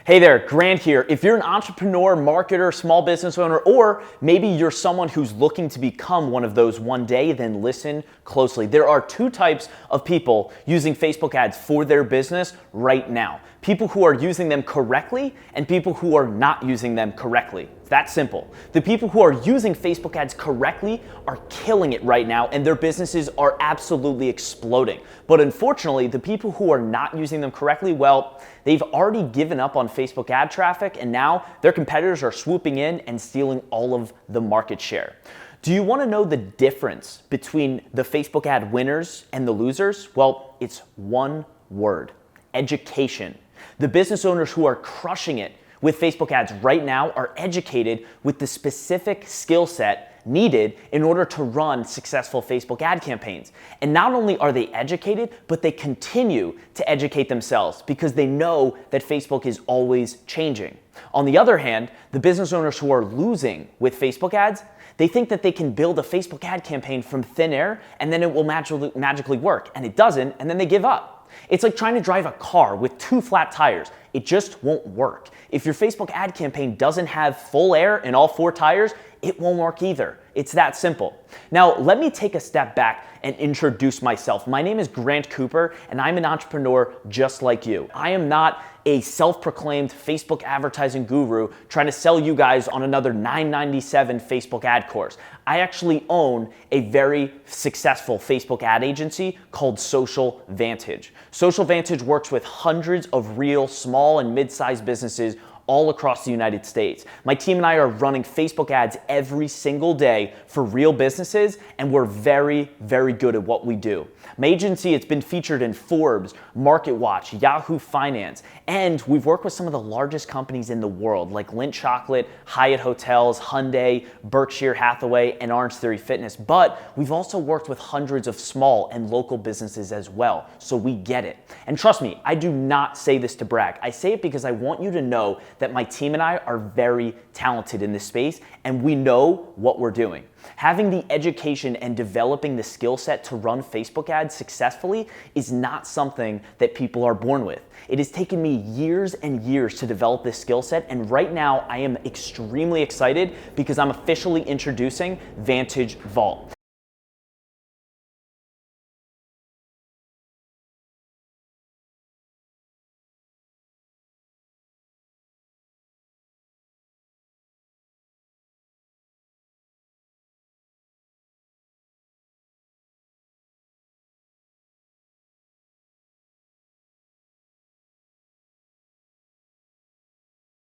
Hey there, Grant here. If you're an entrepreneur, marketer, small business owner, or maybe you're someone who's looking to become one of those one day, then listen closely. There are two types of people using Facebook ads for their business right now. People who are using them correctly and people who are not using them correctly. It's that simple. The people who are using Facebook ads correctly are killing it right now and their businesses are absolutely exploding. But unfortunately, the people who are not using them correctly, well, they've already given up on Facebook ad traffic and now their competitors are swooping in and stealing all of the market share. Do you want to know the difference between the Facebook ad winners and the losers? Well, it's one word: education. The business owners who are crushing it with Facebook ads right now are educated with the specific skill set needed in order to run successful Facebook ad campaigns. And not only are they educated, but they continue to educate themselves because they know that Facebook is always changing. On the other hand, the business owners who are losing with Facebook ads, they think that they can build a Facebook ad campaign from thin air and then it will magically work. And it doesn't, and then they give up. It's like trying to drive a car with two flat tires. It just won't work. If your Facebook ad campaign doesn't have full air in all four tires, it won't work either. It's that simple. Now, let me take a step back and introduce myself. My name is Grant Cooper, and I'm an entrepreneur just like you. I am not a self-proclaimed Facebook advertising guru trying to sell you guys on another $9.97 Facebook ad course. I actually own a very successful Facebook ad agency called Social Vantage. Social Vantage works with hundreds of real small and mid-sized businesses all across the United States. My team and I are running Facebook ads every single day for real businesses, and we're very, very good at what we do. My agency has been featured in Forbes, MarketWatch, Yahoo Finance, and we've worked with some of the largest companies in the world like Lindt Chocolate, Hyatt Hotels, Hyundai, Berkshire Hathaway, and Orange Theory Fitness. But we've also worked with hundreds of small and local businesses as well, so we get it. And trust me, I do not say this to brag. I say it because I want you to know that my team and I are very talented in this space and we know what we're doing. Having the education and developing the skill set to run Facebook ads successfully is not something that people are born with. It has taken me years and years to develop this skill set, and right now I am extremely excited because I'm officially introducing Vantage Vault.